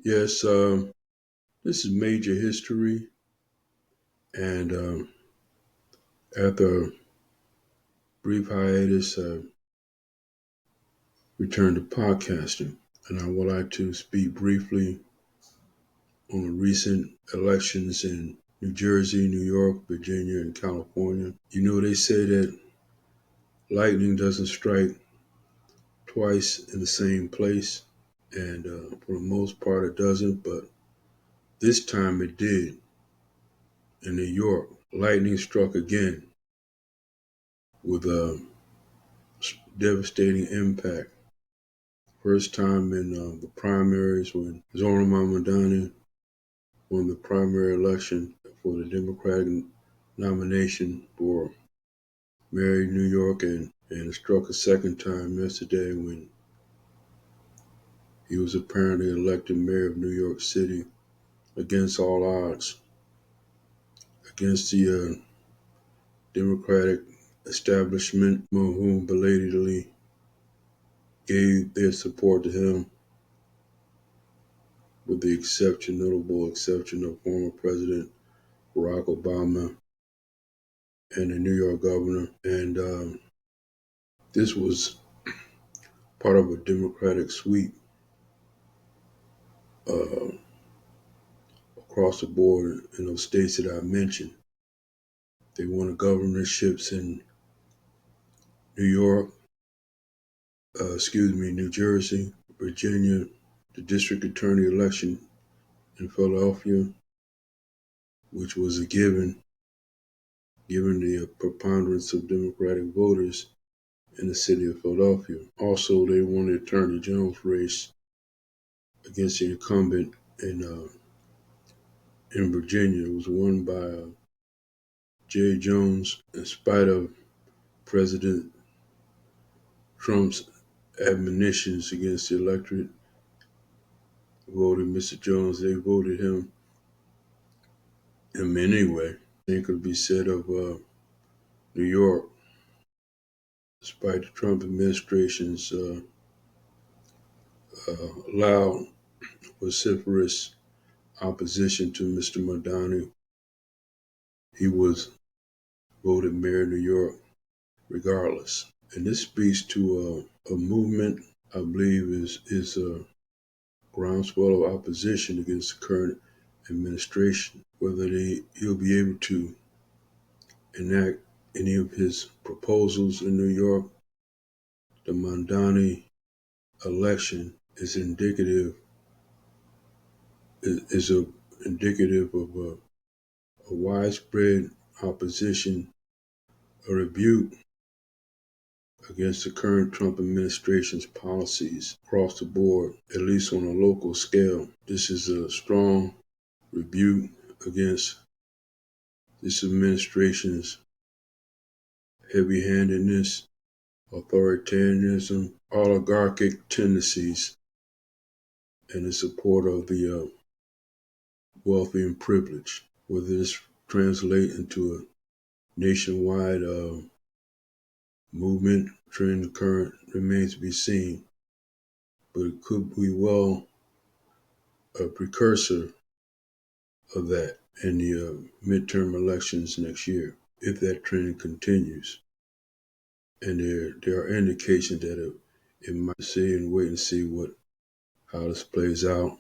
Yes, this is major history, and after a brief hiatus, I returned to podcasting. And I would like to speak briefly on the recent elections in New Jersey, New York, Virginia, and California. You know, they say that lightning doesn't strike twice in the same place, and for the most part, it doesn't, but this time it did in New York. Lightning struck again with a devastating impact. First time in the primaries when Zoran Mamdani won the primary election for the Democratic nomination for mayor of New York, and it struck a second time yesterday when he was apparently elected mayor of New York City against all odds, against the Democratic establishment, whom belatedly gave their support to him, with the notable exception of former President Barack Obama and the New York governor. And this was part of a Democratic sweep uh, across the board in those states that I mentioned. They won the governorships in New York, New Jersey, Virginia, the district attorney election in Philadelphia, which was a given the preponderance of Democratic voters in the city of Philadelphia. Also, they won the attorney general's race against the incumbent in Virginia. It was won by Jay Jones, in spite of President Trump's admonitions against the electorate. Voted Mr. Jones. They voted him anyway. Same could be said of New York, despite the Trump administration's loud, vociferous opposition to Mr. Mamdani. He was voted mayor of New York regardless. And this speaks to a movement I believe is a groundswell of opposition against the current administration. Whether he'll be able to enact any of his proposals in New York, the Mamdani election is indicative of a widespread opposition, a rebuke against the current Trump administration's policies across the board, at least on a local scale. This is a strong rebuke against this administration's heavy-handedness, authoritarianism, oligarchic tendencies, and the support of the wealthy and privileged. Whether this translates into a nationwide movement, trend current remains to be seen, but it could be well a precursor of that in the midterm elections next year, if that trend continues. And there are indications that it might see and wait and see how this plays out.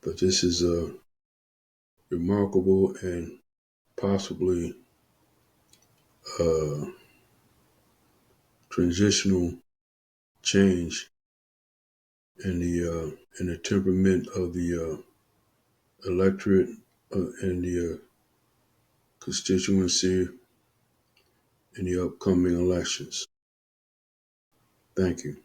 But this is a remarkable and possibly a transitional change in the temperament of the electorate and the constituency in the upcoming elections. Thank you.